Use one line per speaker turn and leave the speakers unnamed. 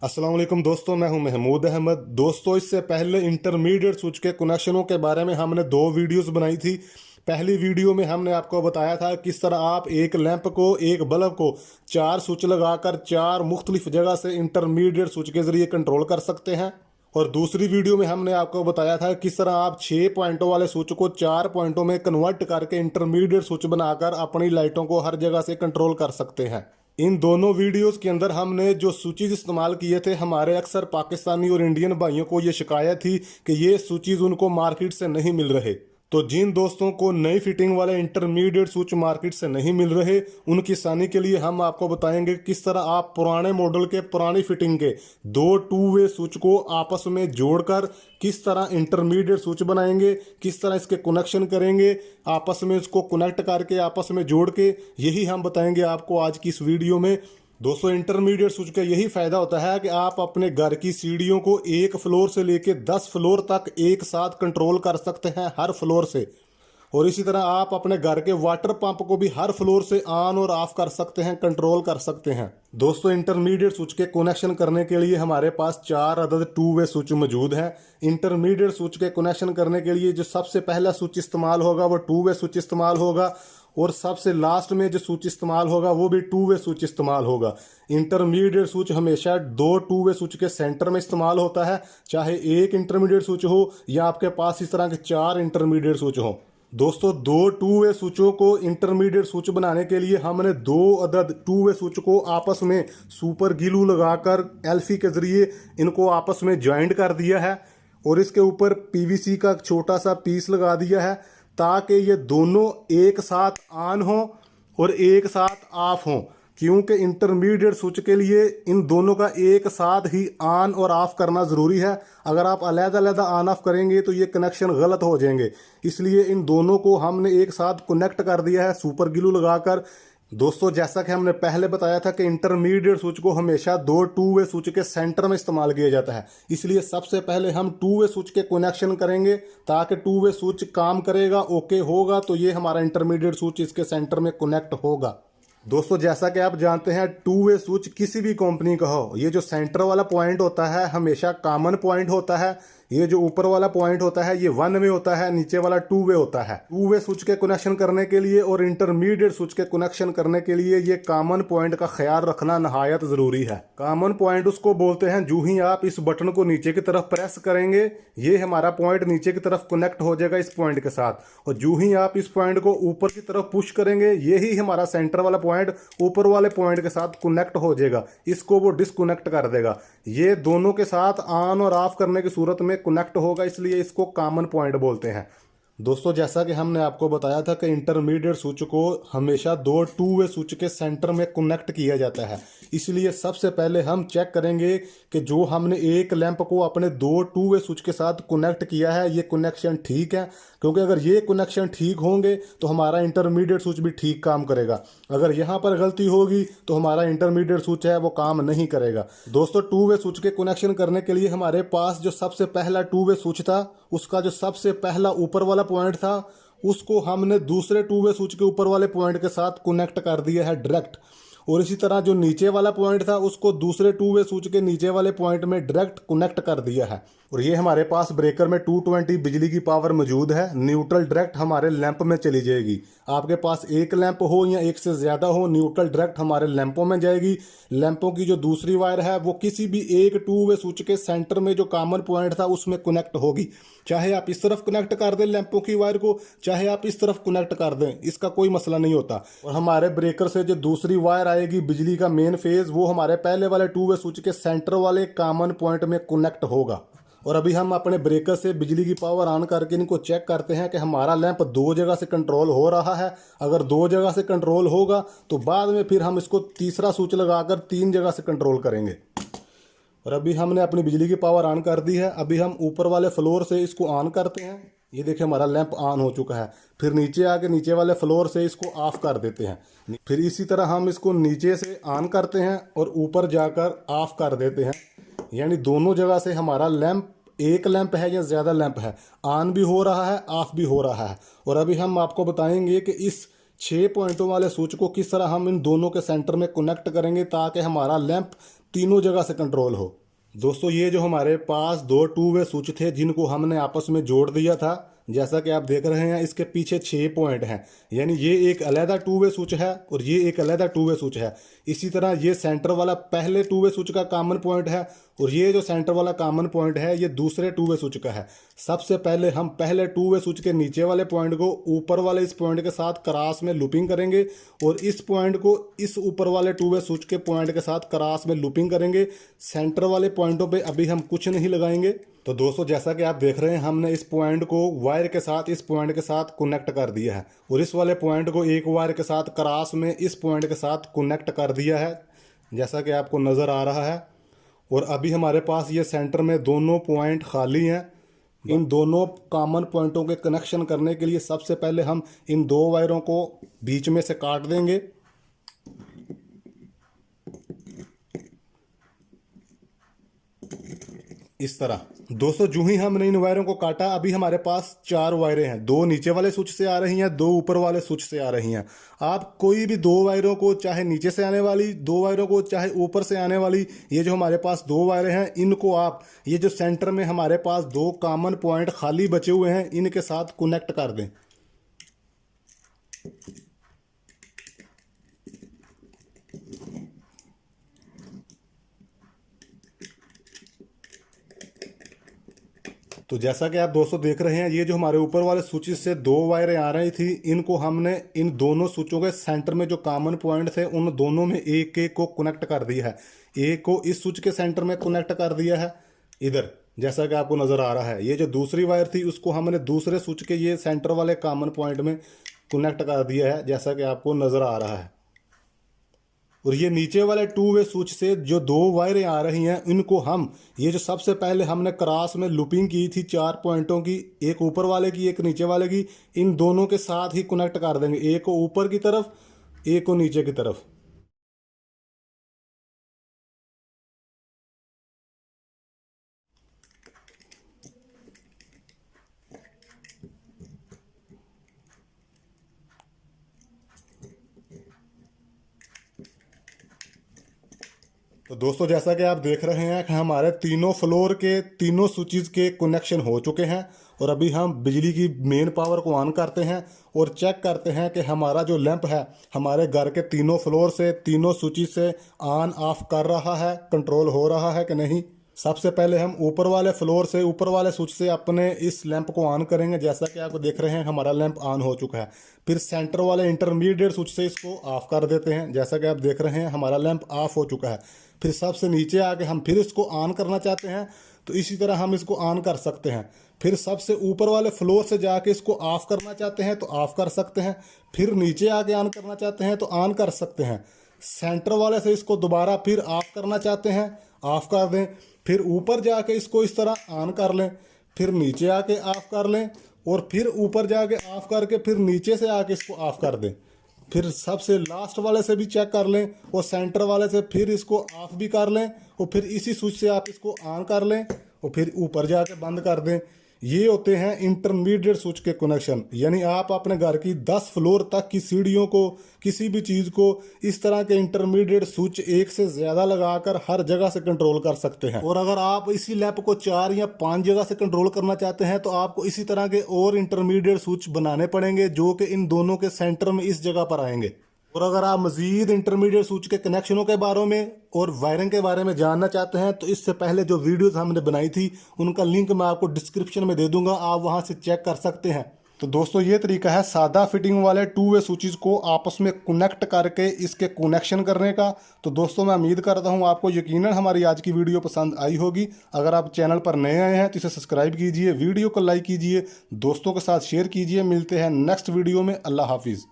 अस्सलाम वालेकुम दोस्तों, मैं हूं महमूद अहमद। दोस्तों, इससे पहले इंटरमीडिएट स्विच के कनेक्शनों के बारे में हमने दो वीडियोस बनाई थी। पहली वीडियो में हमने आपको बताया था किस तरह आप एक लैंप को, एक बल्ब को चार स्विच लगाकर चार मुख्तलिफ जगह से इंटरमीडिएट स्विच के जरिए कंट्रोल कर सकते हैं। और दूसरी वीडियो में हमने आपको बताया था किस तरह आप 6 पॉइंटों वाले स्विच को 4 पॉइंटों में कन्वर्ट करके इंटरमीडिएट स्विच बनाकर अपनी लाइटों को हर जगह से कंट्रोल कर सकते हैं। इन दोनों वीडियोस के अंदर हमने जो स्विचेस इस्तेमाल किए थे, हमारे अक्सर पाकिस्तानी और इंडियन भाइयों को ये शिकायत थी कि ये स्विचेस उनको मार्केट से नहीं मिल रहे। तो जिन दोस्तों को नई फिटिंग वाले इंटरमीडिएट स्विच मार्केट से नहीं मिल रहे, उनकी आसानी के लिए हम आपको बताएंगे किस तरह आप पुराने मॉडल के, पुरानी फिटिंग के दो टू वे स्विच को आपस में जोड़कर किस तरह इंटरमीडिएट स्विच बनाएंगे, किस तरह इसके कनेक्शन करेंगे, आपस में इसको कनेक्ट करके आपस में जोड़ के, यही हम बताएंगे आपको आज की इस वीडियो में। दोस्तों, इंटरमीडिएट स्विच का यही फायदा होता है कि आप अपने घर की सीढ़ियों को एक फ्लोर से लेकर 10 फ्लोर तक एक साथ कंट्रोल कर सकते हैं, हर फ्लोर से। और इसी तरह आप अपने घर के वाटर पंप को भी हर फ्लोर से ऑन और ऑफ कर सकते हैं, कंट्रोल कर सकते हैं। दोस्तों, इंटरमीडिएट स्विच के कनेक्शन करने के लिए हमारे पास 4 अदद टू वे स्विच मौजूद हैं। इंटरमीडिएट स्विच के कनेक्शन करने के लिए जो सबसे पहला स्विच इस्तेमाल होगा वो टू वे स्विच इस्तेमाल होगा, और सबसे लास्ट में जो स्विच इस्तेमाल होगा वो भी टू वे स्विच इस्तेमाल होगा। इंटरमीडिएट स्विच हमेशा दो टू वे स्विच के सेंटर में इस्तेमाल होता है, चाहे एक इंटरमीडिएट स्विच हो या आपके पास इस तरह के 4 इंटरमीडिएट स्विच हो। दोस्तों, दो टू वे स्विचों को इंटरमीडिएट स्विच बनाने के लिए हमने दो अदद टू वे स्विच को आपस में सुपर ग्लू लगाकर एल्फी के जरिए इनको आपस में ज्वाइंट कर दिया है, और इसके ऊपर पीवीसी का छोटा सा पीस लगा दिया है ताकि ये दोनों एक साथ ऑन हो और एक साथ ऑफ हो। क्योंकि इंटरमीडिएट स्विच के लिए इन दोनों का एक साथ ही ऑन और ऑफ करना ज़रूरी है। अगर आप अलग-अलग ऑन ऑफ करेंगे तो ये कनेक्शन गलत हो जाएंगे। इसलिए इन दोनों को हमने एक साथ कनेक्ट कर दिया है सुपर ग्लू लगाकर। दोस्तों, जैसा कि हमने पहले बताया था कि इंटरमीडिएट स्विच को हमेशा दो टू वे स्विच के सेंटर में इस्तेमाल किया जाता है। इसलिए सबसे पहले हम टू वे स्विच के कनेक्शन करेंगे ताकि टू वे स्विच काम करेगा, ओके होगा तो ये हमारा इंटरमीडिएट स्विच इसके सेंटर में कनेक्ट होगा। दोस्तों, जैसा कि आप जानते हैं, टू वे स्विच किसी भी कंपनी का हो, ये जो सेंटर वाला पॉइंट होता है हमेशा कॉमन पॉइंट होता है। ये जो ऊपर वाला पॉइंट होता है ये 1 वे होता है, नीचे वाला 2 वे होता है। टू वे स्विच के कनेक्शन करने के लिए और इंटरमीडिएट स्विच के कनेक्शन करने के लिए ये कॉमन पॉइंट का ख्याल रखना नहायत जरूरी है। कॉमन पॉइंट उसको बोलते हैं, जो ही आप इस बटन को नीचे की तरफ प्रेस करेंगे ये हमारा पॉइंट नीचे की तरफ कनेक्ट हो जाएगा इस पॉइंट के साथ, और जो ही आप इस पॉइंट को ऊपर की तरफ पुश करेंगे यही हमारा सेंटर वाला पॉइंट ऊपर वाले पॉइंट के साथ कनेक्ट हो जाएगा, इसको वो डिस्कनेक्ट कर देगा। ये दोनों के साथ ऑन और ऑफ करने की सूरत में कनेक्ट होगा, इसलिए इसको कॉमन पॉइंट बोलते हैं। दोस्तों, जैसा कि हमने आपको बताया था कि इंटरमीडिएट स्विच को हमेशा दो टू वे स्विच के सेंटर में कनेक्ट किया जाता है। इसलिए सबसे पहले हम चेक करेंगे कि जो हमने एक लैंप को अपने दो टू वे स्विच के साथ कनेक्ट किया है ये कनेक्शन ठीक है, क्योंकि अगर ये कनेक्शन ठीक होंगे तो हमारा इंटरमीडिएट स्विच भी ठीक काम करेगा। अगर यहाँ पर गलती होगी तो हमारा इंटरमीडिएट स्विच है वो काम नहीं करेगा। दोस्तों, टू वे स्विच के कनेक्शन करने के लिए हमारे पास जो सबसे पहला टू वे स्विच था उसका जो सबसे पहला ऊपर वाला पॉइंट था उसको हमने दूसरे टू वे स्विच के ऊपर वाले पॉइंट के साथ कनेक्ट कर दिया है डायरेक्ट, और इसी तरह जो नीचे वाला पॉइंट था उसको दूसरे टू वे स्विच के नीचे वाले पॉइंट में डायरेक्ट कनेक्ट कर दिया है। और ये हमारे पास ब्रेकर में 220 बिजली की पावर मौजूद है। न्यूट्रल डायरेक्ट हमारे लैंप में चली जाएगी। आपके पास एक लैंप हो या एक से ज़्यादा हो, न्यूट्रल डायरेक्ट हमारे लैंपों में जाएगी। लैंपों की जो दूसरी वायर है वो किसी भी एक टू वे स्विच के सेंटर में जो कॉमन पॉइंट था उसमें कनेक्ट होगी। चाहे आप इस तरफ कनेक्ट कर दें लैंपों की वायर को, चाहे आप इस तरफ कनेक्ट कर दें, इसका कोई मसला नहीं होता। और हमारे ब्रेकर से जो दूसरी वायर आएगी बिजली का मेन फेज, वो हमारे पहले वाले टू वे स्विच के सेंटर वाले कॉमन पॉइंट में कनेक्ट होगा। और अभी हम अपने ब्रेकर से बिजली की पावर ऑन करके इनको चेक करते हैं कि हमारा लैंप दो जगह से कंट्रोल हो रहा है। अगर दो जगह से कंट्रोल होगा तो बाद में फिर हम इसको तीसरा स्विच लगाकर 3 जगह से कंट्रोल करेंगे। और अभी हमने अपनी बिजली की पावर ऑन कर दी है। अभी हम ऊपर वाले फ्लोर से इसको ऑन करते हैं। ये देखिए हमारा लैंप ऑन हो चुका है। फिर नीचे आके नीचे वाले फ्लोर से इसको ऑफ कर देते हैं। फिर इसी तरह हम इसको नीचे से ऑन करते हैं और ऊपर जाकर ऑफ कर देते हैं। यानी दोनों जगह से हमारा लैंप, एक लैंप है या ज़्यादा लैंप है, ऑन भी हो रहा है, ऑफ भी हो रहा है। और अभी हम आपको बताएंगे कि इस 6 पॉइंटों वाले स्विच को किस तरह हम इन दोनों के सेंटर में कनेक्ट करेंगे ताकि हमारा लैंप तीनों जगह से कंट्रोल हो। दोस्तों ये जो हमारे पास दो टू वे स्विच थे जिनको हमने आपस में जोड़ दिया था, जैसा कि आप देख रहे हैं इसके पीछे 6 पॉइंट हैं, यानी ये एक अलहदा टू वे स्विच है और ये एक अलहदा टू वे स्विच है। इसी तरह ये सेंटर वाला पहले टू वे स्विच का कॉमन पॉइंट है और ये जो सेंटर वाला कॉमन पॉइंट है ये दूसरे टू वे स्विच का है। सबसे पहले हम पहले टू वे स्विच के नीचे वाले पॉइंट को ऊपर वाले इस पॉइंट के साथ क्रॉस में लूपिंग करेंगे और इस पॉइंट को इस ऊपर वाले टू वे स्विच के पॉइंट के साथ क्रॉस में लूपिंग करेंगे। सेंटर वाले पॉइंटों पे अभी हम कुछ नहीं लगाएंगे। तो दोस्तों जैसा कि आप देख रहे हैं हमने इस पॉइंट को वायर के साथ इस पॉइंट के साथ कनेक्ट कर दिया है और इस वाले पॉइंट को एक वायर के साथ क्रॉस में इस पॉइंट के साथ कनेक्ट कर दिया है, जैसा कि आपको नज़र आ रहा है। और अभी हमारे पास ये सेंटर में दोनों पॉइंट खाली हैं। इन दोनों कॉमन पॉइंटों के कनेक्शन करने के लिए सबसे पहले हम इन दो वायरों को बीच में से काट देंगे। इस तरह दोस्तों जो ही हमने इन वायरों को काटा अभी हमारे पास 4 वायरें हैं, 2 नीचे वाले स्विच से आ रही हैं, 2 ऊपर वाले स्विच से आ रही हैं। आप कोई भी 2 वायरों को, चाहे नीचे से आने वाली 2 वायरों को, चाहे ऊपर से आने वाली ये जो हमारे पास 2 वायरें हैं, इनको आप ये जो सेंटर में हमारे पास 2 कॉमन पॉइंट खाली बचे हुए हैं इनके साथ कनेक्ट कर दें। तो जैसा कि आप दोस्तों देख रहे हैं ये जो हमारे ऊपर वाले स्विच से 2 वायरें आ रही थी, इनको हमने इन दोनों स्विचों के सेंटर में जो कॉमन पॉइंट थे उन दोनों में एक एक को कनेक्ट कर दिया है। एक को इस स्विच के सेंटर में कनेक्ट कर दिया है इधर, जैसा कि आपको नज़र आ रहा है। ये जो दूसरी वायर थी उसको हमने दूसरे स्विच के ये सेंटर वाले कॉमन पॉइंट में कनेक्ट कर दिया है, जैसा कि आपको नज़र आ रहा है। और ये नीचे वाले टू वे स्विच से जो 2 वायरें आ रही हैं इनको हम ये जो सबसे पहले हमने क्रॉस में लूपिंग की थी 4 पॉइंटों की, एक ऊपर वाले की एक नीचे वाले की, इन दोनों के साथ ही कनेक्ट कर देंगे, एक को ऊपर की तरफ एक को नीचे की तरफ। तो दोस्तों जैसा कि आप देख रहे हैं कि हमारे तीनों फ्लोर के तीनों स्विचेस के कनेक्शन हो चुके हैं और अभी हम बिजली की मेन पावर को ऑन करते हैं और चेक करते हैं कि हमारा जो लैंप है हमारे घर के तीनों फ्लोर से तीनों स्विचेस से ऑन ऑफ कर रहा है, कंट्रोल हो रहा है कि नहीं। सबसे पहले हम ऊपर वाले फ्लोर से ऊपर वाले स्विच से अपने इस लैंप को ऑन करेंगे। जैसा कि आप देख रहे हैं हमारा लैंप ऑन हो चुका है। फिर सेंटर वाले इंटरमीडिएट स्विच से इसको ऑफ कर देते हैं। जैसा कि आप देख रहे हैं हमारा लैंप ऑफ हो चुका है। फिर सबसे नीचे आके हम फिर इसको ऑन करना चाहते हैं तो इसी तरह हम इसको ऑन कर सकते हैं। फिर सबसे ऊपर वाले फ्लोर से जाके इसको ऑफ करना चाहते हैं तो ऑफ कर सकते हैं। फिर नीचे आके ऑन करना चाहते हैं तो ऑन कर सकते हैं। सेंटर वाले से इसको दोबारा फिर ऑफ करना चाहते हैं, ऑफ कर दें। फिर ऊपर जाके इसको इस तरह ऑन कर लें, फिर नीचे आके ऑफ कर लें और फिर ऊपर जाके ऑफ करके फिर नीचे से आके इसको ऑफ कर दें। फिर सबसे लास्ट वाले से भी चेक कर लें और सेंटर वाले से फिर इसको ऑफ भी कर लें और फिर इसी स्विच से आप इसको ऑन कर लें और फिर ऊपर जाके बंद कर दें। ये होते हैं इंटरमीडिएट स्विच के कनेक्शन, यानी आप अपने घर की 10 फ्लोर तक की सीढ़ियों को, किसी भी चीज़ को इस तरह के इंटरमीडिएट स्विच एक से ज़्यादा लगाकर हर जगह से कंट्रोल कर सकते हैं। और अगर आप इसी लैंप को 4 या 5 जगह से कंट्रोल करना चाहते हैं तो आपको इसी तरह के और इंटरमीडिएट स्विच बनाने पड़ेंगे जो कि इन दोनों के सेंटर में इस जगह पर आएंगे। और अगर आप मज़ीद इंटरमीडिएट स्विच के कनेक्शनों के बारे में और वायरिंग के बारे में जानना चाहते हैं तो इससे पहले जो वीडियोस हमने बनाई थी उनका लिंक मैं आपको डिस्क्रिप्शन में दे दूंगा, आप वहां से चेक कर सकते हैं। तो दोस्तों ये तरीका है सादा फिटिंग वाले टू वे स्विचेस को आपस में कनेक्ट करके इसके कनेक्शन करने का। तो दोस्तों मैं उम्मीद करता हूँ आपको यकीनन हमारी आज की वीडियो पसंद आई होगी। अगर आप चैनल पर नए आए हैं तो इसे सब्सक्राइब कीजिए, वीडियो को लाइक कीजिए, दोस्तों के साथ शेयर कीजिए। मिलते हैं नेक्स्ट वीडियो में। अल्लाह हाफिज़।